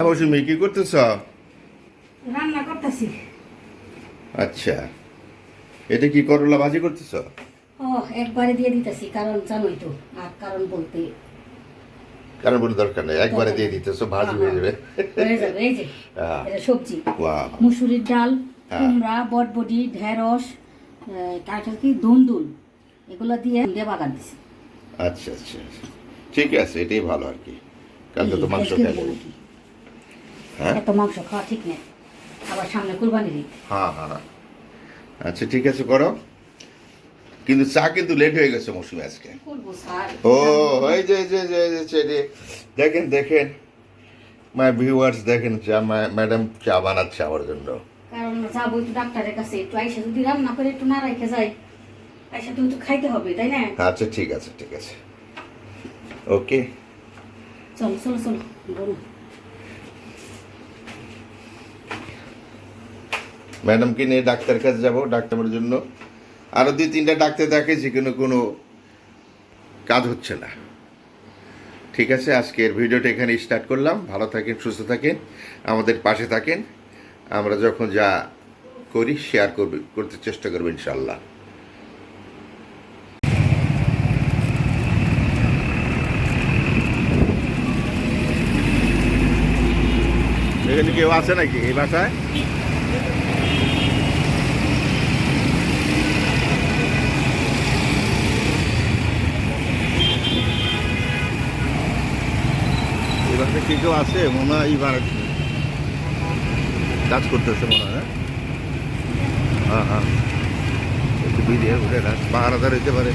মৌসুমি কি করতেছ? রান্না করতেছি। আচ্ছা, এটা কি করলা ভাজি করতেছ? ও একবারে দিয়ে দিতেছি, কারণ জানোই তো। আর কারণ বলতে কারণ বলে দরকার নেই, একবারে দিয়ে দিতেছ, ভাজি হয়ে যাবে। হয়ে যাবে। এই যে এটা সবজি, ওয়াও, মুসুরির ডাল, হ্যাঁ। কুমড়া, বটবডি, ঢেঁড়স, কাঁঠাল কি দুন্দুল, এগুলো দিয়ে দিয়ে বাগান দিছি। আচ্ছা আচ্ছা, ঠিক আছে, এটাই ভালো আর কি। কালকে তো মাংস আজকে খাবো। বলো কি? হ্যাঁ এত মাংস খাওয়া ঠিক নেই, আবার সামনে কুরবানির ঈদ। হ্যাঁ হ্যাঁ, আচ্ছা ঠিক আছে, করো। কিন্তু চা কিন্তু লেট হয়ে গেছে মৌসুমি আজকে। করবো স্যার। ও এই যে এই যে এই যে এই যে, এই যে, দেখেন দেখেন মাই ভিউয়ার্স, দেখেন চা ম্যাডাম চা বানাচ্ছে আমার জন্য। কারণ যাবো একটু ডাক্তারের কাছে, একটু আইসা যদি রান্না করে একটু না রেখে যাই, আইসা তুমি তো খাইতে হবে, তাই না? আচ্ছা ঠিক আছে ঠিক আছে, ওকে। চলো চলো চলো বলো। ম্যাডামকে নিয়ে ডাক্তার কাছে যাবো, ডাক্তারের জন্য আরও 2-3টা ডাক্তার দেখেছি, কিন্তু কোনো কাজ হচ্ছে না। ঠিক আছে, আজকের ভিডিওটা এখানে স্টার্ট করলাম। ভালো থাকেন, সুস্থ থাকেন, আমাদের পাশে থাকেন। আমরা যখন যা করি শেয়ার করতে চেষ্টা করবো ইনশাল্লাহ। এখানে কেউ আছে নাকি এই বাসায়? এই বাসায় কি কেউ আছে? মনে হয় এবার কাজ করতেছে মনে হয়। হ্যাঁ হ্যাঁ, একটু ভিডিও উঠে না, পাহারাদার হইতে পারে।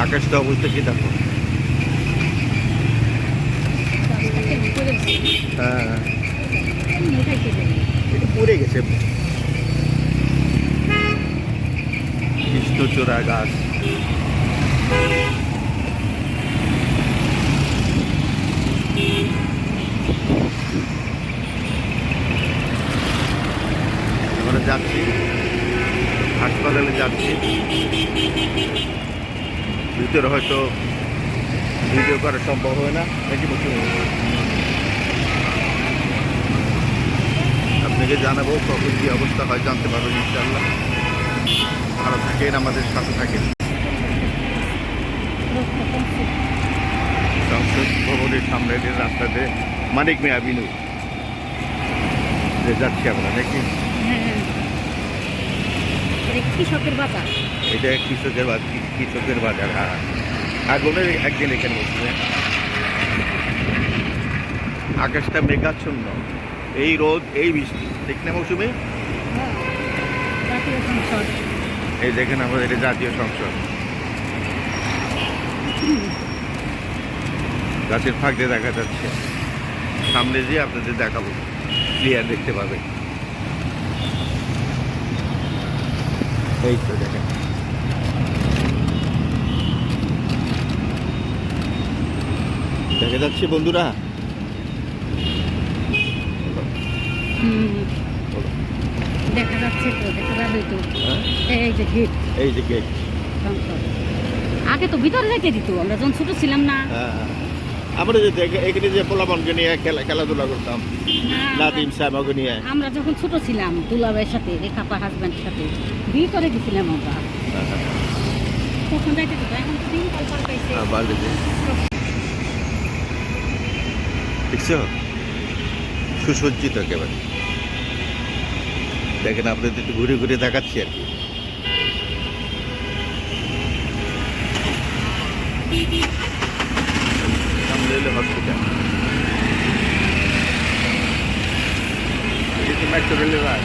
আকাশটা অবস্থা কি দেখো। হ্যাঁ, এটা পড়ে গেছে। কৃষ্ণচূড়া গাছ। আমরা যাচ্ছি, হাসপাতালে যাচ্ছি। ভিতরে হয়তো ভিডিও করা সম্ভব হয় না, নাকি বলতে আপনাকে জানাবো কখন কি অবস্থা হয়, জানতে পারবেন ইনশাআল্লাহ। ভালো থাকেন, আমাদের সাথে থাকেন। সংসদ ভবনের সামনে দিয়ে রাস্তাতে মানিক মিয়া বিনু যাচ্ছি আমরা, নাকি? কৃষকের বাজার, এটা কৃষকের বাজার। হ্যাঁ, আগুনের একদিন এখানে বসছে। আকাশটা মেঘাচ্ছন্ন, এই রোদ এই বৃষ্টি, ঠিক না মৌসুমি? জাতীয় সংসদ। এই দেখেন আমাদের এটা জাতীয় সংসদ। গাছের ফাঁক দিয়ে দেখা যাচ্ছে, সামনে দিয়ে আপনাদের দেখাবো, ক্লিয়ার দেখতে পাবেন। এই তো দেখেন, দেখা যাচ্ছে বন্ধুরা। দেখা যাচ্ছে তো, দেখা যাবে তো। হ্যাঁ? এই যে গেট, এই যে গেট। সংসদ। আগে তো ভিতরে রেখে দিত, আমরা যখন ছোট ছিলাম না। হ্যাঁ, আমরা যে এখানে যে পোলাপানকে নিয়ে খেলাধুলা করতাম, নাদিম সাহেবকে নিয়ে। আমরা যখন ছোট ছিলাম দুলাভাইয়ের সাথে, রেখাপা হাজব্যান্ডের সাথে ভিতরে গেছিলাম আমরা। তখন যাইতে তো, এখন তো দিন কাল পাইছে। দেখছো, সুসজ্জিত একেবারে। দেখেন, আপনাদের একটু ঘুরে ঘুরে দেখাচ্ছি আর কি। সামনে হলো হসপিটাল, মেট্রো রেলের রায়।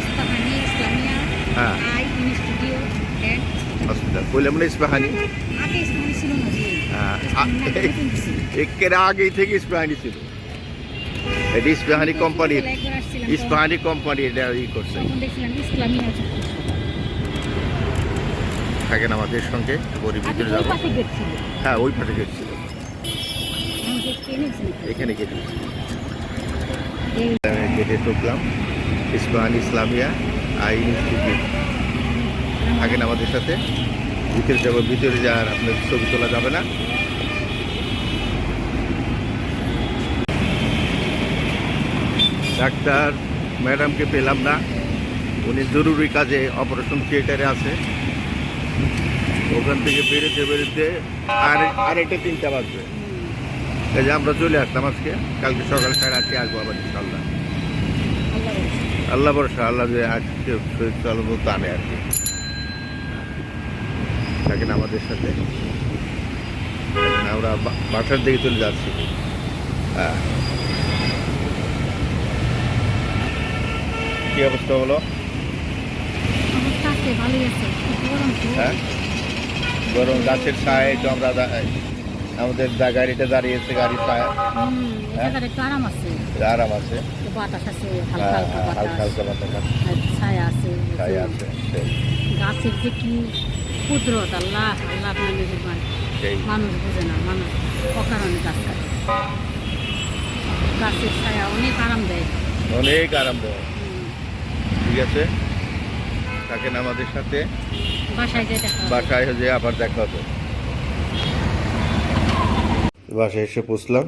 ইস্পাহানি ইসলামিয়া হ্যাঁ, আই ইনস্টিটিউট এন্ড হসপিটাল বললাম না, ইস্পাহানি। আগে ইসলামি ছিল না জি। একের আগেই থেকে ইস্পাহানি ছিল। এটা ইস্পাহানি কোম্পানির, ইস্পাহানি কোম্পানি এটা ই করছে। তখন দেখছিলাম ইসলামিয়া থাকেন আমাদের সঙ্গে, ভিতরে যাবো। হ্যাঁ, ওই পাশে গেট ছিল, এখানে গেট। গেটে ঢুকলাম, ইস্পাহানি ইসলামিয়া। Eye institute. থাকেন আমাদের সাথে, ভিতরে যাবো, ভিতরে যাওয়ার আপনার ছবি তোলা যাবে না। ডাক্তার ম্যাডামকে পেলাম না, উনি জরুরি কাজে অপারেশন থিয়েটারে আছে। ওখান থেকে বেরোতে আড়াইটা 3টা বাজবে। এই যে আমরা চলে আসলাম আজকে, কালকে সকাল 8:30 আসবো আবার ইনশাল্লাহ। আল্লাহ ভরসা, আল্লাহ যে আজকে শরীর চালানো টানে আর কি। থাকেন আমাদের সাথে, আমরা বাসার দিকে চলে যাচ্ছি। হ্যাঁ, কি অবস্থা হলো? অবস্থা আছে, ভালোই আছে। গরম তো। হ্যাঁ, গরম, গাছের ছায় তো আমরা আমাদের গাড়িটা দাঁড়িয়েছে, গাড়ি ছায়া, এখানে একটু আরাম আছে, আরাম আছে, একটু বাতাস আছে, হালকা হালকা হালকা বাতাস, হালকা বাতাস, আর ছায়া আছে। ছায়া আছে, গাছের যে কি কুদরত, আল্লাহ আল্লাহ আপনার মেহরবান। সেই মানুষ বোঝে না, মানুষ অকারণে গাছ কাটে। গাছের ছায়া অনেক আরাম দেয়। অনেক আরাম দেয়। ঠিক আছে, থাকেন আমাদের সাথে, বাসায় যেয়ে দেখা হবে। বাসায় যে আবার দেখা হবে। বাসায় এসে পৌঁছলাম।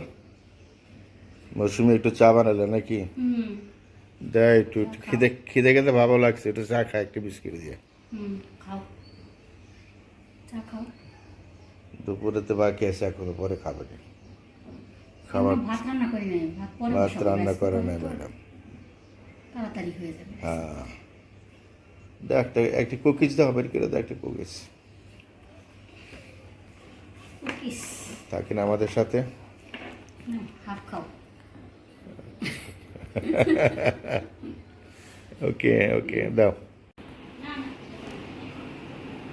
মৌসুমি একটু চা বানালে নাকি? দেয় একটু, খিদে খিদে খেতে ভালো লাগছে, একটু চা খায়, একটু বিস্কিট দিয়ে। খাও, চা খাও। দুপুরে তো বাকি আছে, এখনো পরে খাবে না। খাবার ভাত রান্না করি নাই, ভাত পরে ভাত বসাবো, রান্না রাইস করে কুকারে নাই তো ম্যাডাম। তাড়াতাড়ি হয়ে যাবে। হ্যাঁ, একটা কুকিজ দাও, বের করে দাও একটা কুকিজ। কুকিজ থাকেন আমাদের সাথে। হাফ খাও। ওকে ওকে, দাও।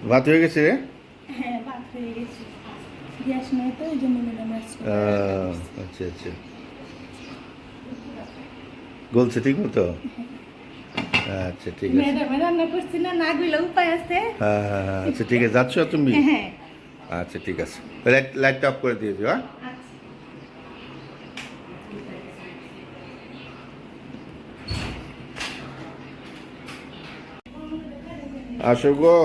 ভাত হয়ে গেছে রে? হ্যাঁ, ভাত হয়ে গেছে। গ্যাস নেই তো, এই জন্য ম্যাডাম আসছে। আচ্ছা আচ্ছা, গলছে ঠিক মতো? আচ্ছা ঠিক আছে। ম্যাডাম রান্না করছি না, না গইলে উপায় আছে। হ্যাঁ হ্যাঁ হ্যাঁ, আচ্ছা ঠিক আছে, যাচ্ছ তুমি? হ্যাঁ, আচ্ছা ঠিক আছে, লাইটটা অফ করে দিয়েছো। হ্যাঁ, আসো গো।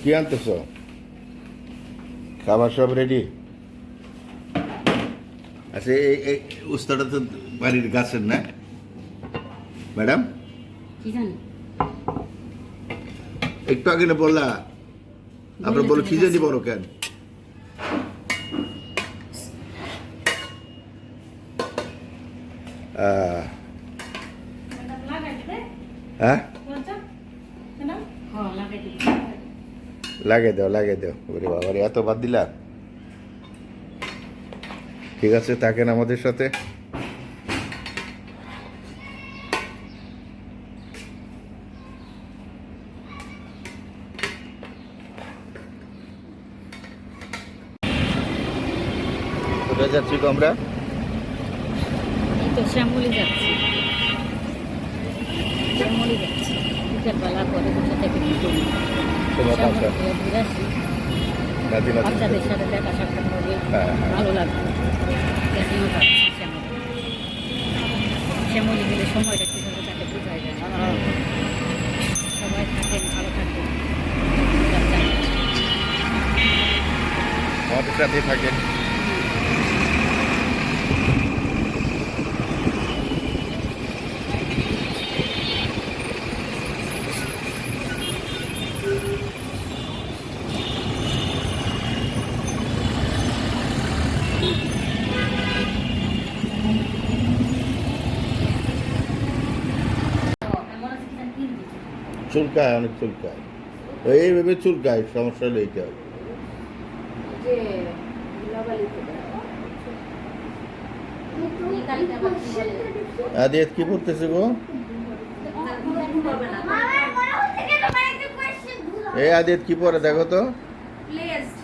কি আনতেছ? খাবার সব রেডি? আচ্ছা, এই উস্তাটা তো বাড়ির গাছের না ম্যাডাম? কি জানি, একটু আগে না বললা, আমরা বলো কি জানি বলো কেন? ম্যাডাম লাগাই দেবে। হ্যাঁ, বলছো ম্যাডাম? হ্যাঁ লাগাই দিই। লাগিয়ে দাও। ওরে বাবা রে, এত বাদ দিলা? ঠিক আছে, থাকেন আমাদের সাথে। কোথায় যাচ্ছি তো আমরা? এই তো শ্যামলি যাচ্ছি, শ্যামলি যাচ্ছি। বিকেলবেলা পরে বসে থেকে কি করি, তোমার শ্যামলি বাসা? থেকে ঘুরে আসি, নাতি নাতি বাচ্চাদের সাথে দেখা সাক্ষাৎ হবে, হ্যাঁ, হ্যাঁ। ভালো লাগবে। এখনও যাচ্ছি শ্যামলি। শ্যামলি গেলে সময়টা কীভাবে তাকে বোঝাই যায়। সবাই থাকেন, ভালো থাকেন। আমাদের সাথে থাকেন। চুলকায়, অনেক চুলকায়, এইভাবে চুলকায়, সমস্যা হলো এইটা। আদিয়াত কি পড়তেছে গো? এই আদিয়াত কি পড়ে দেখো তো? Placed.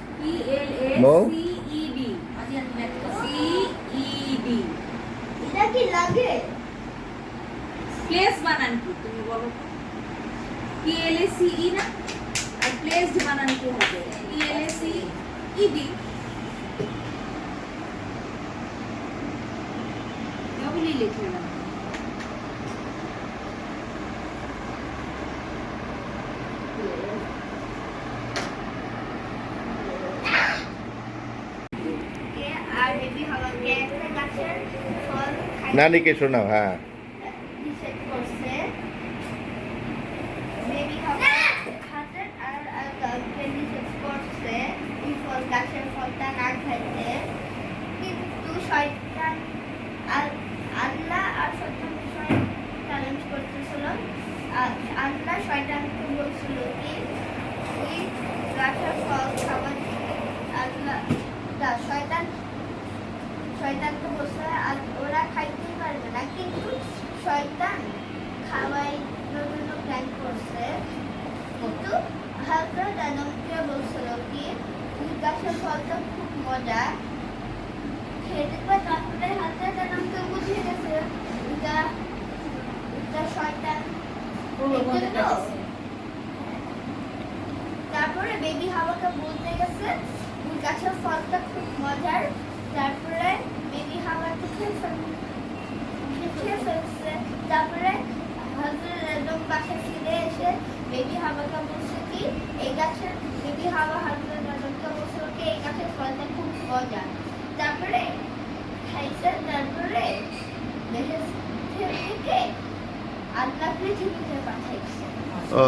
No. P-L-A-C-E-D. C-E-D. এটা কি লাগে? প্লেস বানান কি তুমি বলো তো? P-L-A-C-E না? আর প্লেসড বানান কি হবে? P-L-A-C-E-D. লিখে নাও। আর বেবি হওয়াকে একটা গাছের ফল নানিকে শোনাও, হ্যাঁ। ডিসাইড করছে বেবি হওয়া হাতের আর গাছকে ডিসাইড করছে এই ফল গাছের ফলটা না খাইতে, কিন্তু শয়তান আল্লাহ আর শয়তান চ্যালেঞ্জ করতেছিল। আল্লাহ শয়তানকে বলছিল কি ওই গাছের ফল খাবার আল্লাহ শয়তানকে বলছে আর ওরা খাইতেই পারবে না, কিন্তু শয়তান খাওয়াইনোর জন্য প্ল্যান করছে। কিন্তু হযরত আদমকে বলছিল কি ওই গাছের ফলটা খুব মজা খেতে পারে। তারপরে হযরত আদমকে বুঝিয়ে গেছে ওইটা শয়তান। তারপরে বেবি হাওয়াকে বলতে গেছে ওই গাছের ফলটা খুব মজার। তারপরে বেবি হাওয়াকে খেয়ে ফেলছে। তারপরে হযরত আদম বাসায় ফিরে এসে বেবি হাওয়াকে বলছে কি এই গাছের বেবি হাওয়া হযরত আদমকে বলছিল কি এই গাছের ফলটা খুব মজার। তারপরে খাইছে। তারপরে থেকে আল্লাহ পৃথিবীতে পাঠাইছে। ও,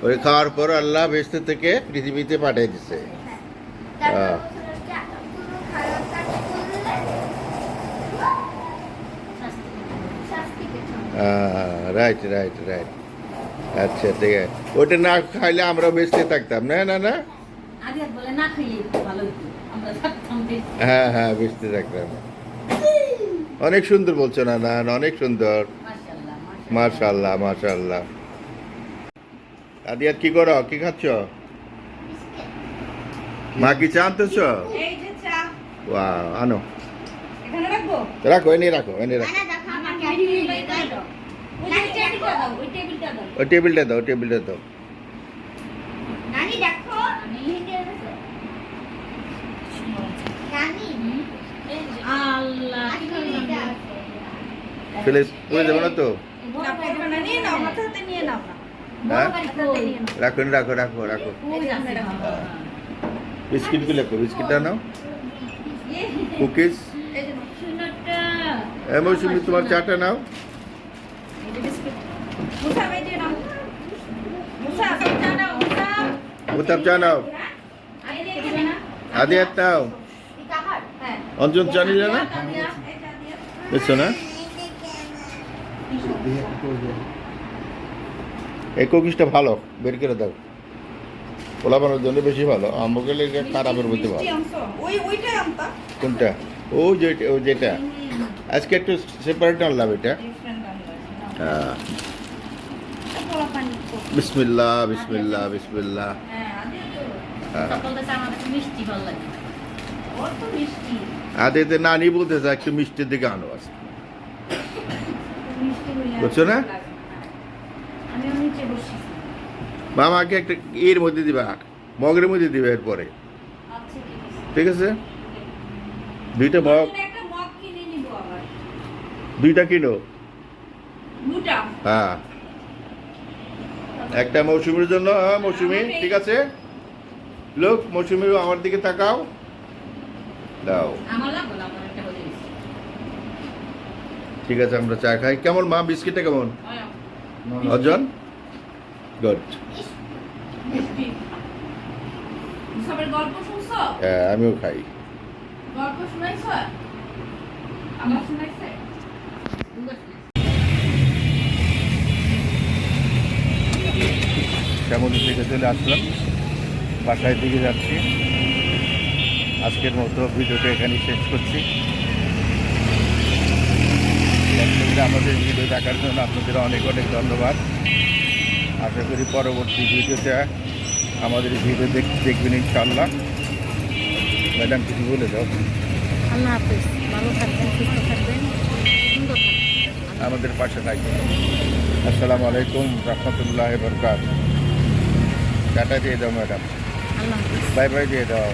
ওই খাওয়ার পর আল্লাহ বেহেশত থেকে পৃথিবীতে পাঠিয়ে দিছে। তারপর বলছিল কি কোনো খারাপ কাজ করলে শাস্তি পেতে হবে। Right right right. আচ্ছা, ঠিক আছে। ওটা না খাইলে আমরা বেঁচে থাকতাম না, না না। আদিয়াত বলে না খাইলে ভালো হতো, আমরা থাকতাম বেশ। হ্যাঁ হ্যাঁ, বেঁচে থাকতাম। অনেক সুন্দর বলছো না, না না, অনেক সুন্দর। মাশাআল্লাহ, মাশাআল্লাহ মাশাআল্লাহ। আদিয়াত কি করো, কি খাচ্ছ? মা কি চা আনতেছ? এই যে চা ওয়াও, আনো। এখানে রাখবো। রাখো, এনে রাখো, এনে রাখো। না দেখো আমার বেরিয়ে ক্যান্টিনে বেরিয়ে যাই দাও। ওই টেবিলটা দাও, ওই টেবিলটা দাও। ওই টেবিলটা দাও, টেবিলটা দাও। নানি দেখো আমি নানি আল্লাহ কি করলাম? ফেলে পড়ে যাবে না তো? না করবে না, নিয়ে নাও, হাতে হাতে নিয়ে নাও না। হ্যাঁ, হাতে নিয়ে নাও। রাখো রাখো রাখো রাখো। ওই যাচ্ছে বাবা। বিস্কিট গুলো রাখো, বিস্কিটটা নাও। কুকিজ। এই যে নাও। সুন্দরটা। মৌসুমি, তোমার চাটা নাও। এই যে বিস্কিট। মুসা এই যে নাও। মুসা সব চা নাও, মুসা। মুতাব চা নাও। এই যে এখানে না। আদিয়াত নাও। এটা আমার হ্যাঁ। অঞ্জন চা নিলে না? চা দিয়া, এই চা দিয়া। বুঝছো না? এই কুকিজটা ভালো, বের করে দাও। পোলাপানোর জন্য বেশি ভালো, আমাকে লেগে খারাপের মধ্যে ভালো। মিষ্টি অংশ। ওইটাই আমতা। কোনটা? ও যেটা আজকে একটু সেপারেট আনলাম এটা। ডিফারেন্ট আনলাম। হ্যাঁ। পোলা পানি। বিসমিল্লাহ বিসমিল্লাহ বিসমিল্লাহ। হ্যাঁ, আদি তো। হ্যাঁ। সকলটা চা আমার কাছে মিষ্টি ভালো লাগে। ওর তো মিষ্টি। আদিতে নানি বলতে চায় একটু মিষ্টির দিকে আনো আজকে। মিষ্টি হইলে বুঝছো না? আমি নিচে বসি। মামাকে একটা এর মধ্যে দিবা, মগের মধ্যে দিবে এরপরে। আচ্ছা, ঠিক আছে, দুইটা মগ, একটা মগ কিনে নিব আবার। দুইটা কিনো। দুটা। হ্যাঁ, একটা মৌসুমীর জন্য। হ্যাঁ মৌসুমী, ঠিক আছে। লোক মৌসুমী আমার দিকে তাকাও, দাও। আমার লাগবে না, আমার একটা হয়ে গেছে। ঠিক আছে, আমরা চা খাই। কেমন মা, বিস্কিটটা কেমন? অর্জন গুড। মিষ্টি। সবের গল্প শুনছো? হ্যাঁ, আমিও খাই। গল্প শুনাইছো? আমার শুনাইছে? শ্যামলী থেকে চলে আসলাম, বাসায় দিকে যাচ্ছি। আজকের মতো ভিডিওটা এখানে শেষ করছি। আমাদের ভিডিও দেখার জন্য আপনাদের অনেক অনেক ধন্যবাদ। আশা করি পরবর্তী ভিডিওতে আমাদের ভিডিও দেখবেন ইনশাআল্লাহ। ম্যাডাম কিছু বলে দাও। আল্লাহ হাফেজ, ভালো থাকবেন, সুস্থ থাকবেন, সুন্দর থাকবেন। আমাদের পাশে থাকবেন। আসসালামু আলাইকুম রহমতুল্লাহ বরকাত। টাটা দিয়ে দাও ম্যাডাম, আল্লাহ হাফেজ। বাই বাই দিয়ে দাও।